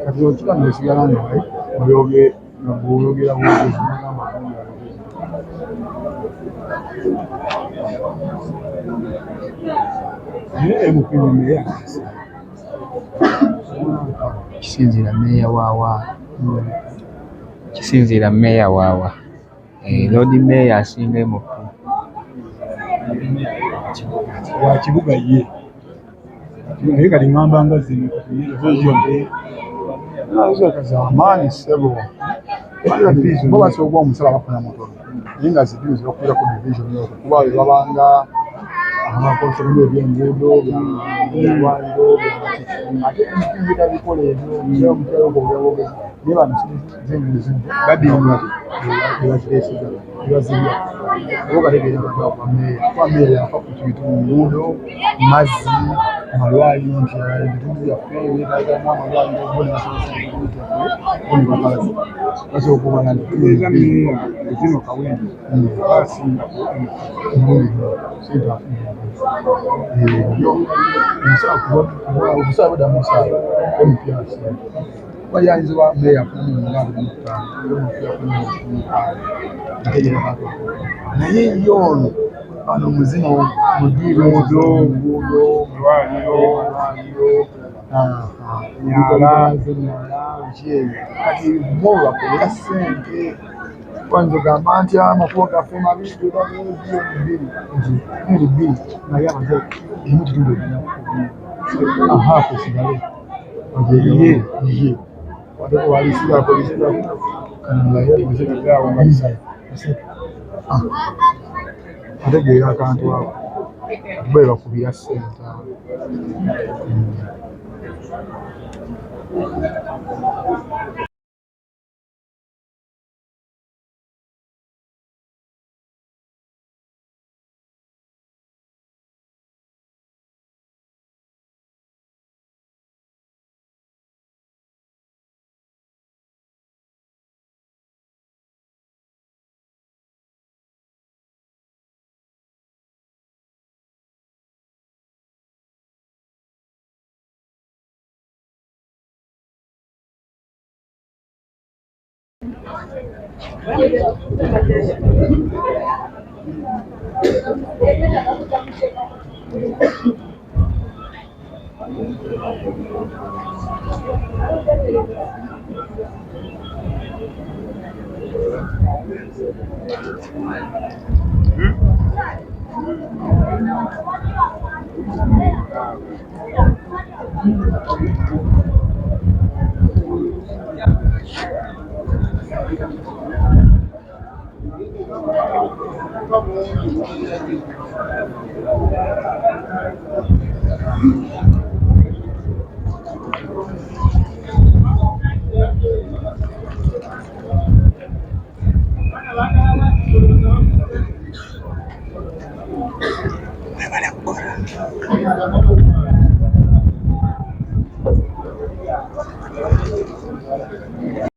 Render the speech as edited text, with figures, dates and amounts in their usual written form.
kati okikano esigala naye oyogera bwogezi kisinziira mmeeya waawa Lord Mayor asinga MP wa kibuga ye naye kati ngamba nga zino amaanyi ssebo bo basobola okuba omusala bafuna mutono naye nga zibiri zibakulira ku division okwo kuba bwe babanga abakonsolera ebyenguudo byalwaliro ate ebintu bikola ebyo omukyalo naye bano zenguzi badinga ebakireesiga ebazibya oba bategeera kwa meeya yafa ku kintu mu nguudo mazzi amalwaliro nti ebitundu byaffe byetaaga amalwaliro bonebakalazi basobola okubona zino kawempe basinga omusala badamu omusala MPRC bayinza meeya naye ye ono bano muzino mudiimudo nguudo mulwaliro nyala kati bo bakolera ssente kwanza ogamba nti amakubo gaffe mabi bbiri naye abantu emu kitundu kusigale ye wateko walisiga polisi ategeera akantu ako bwe bakubira ssente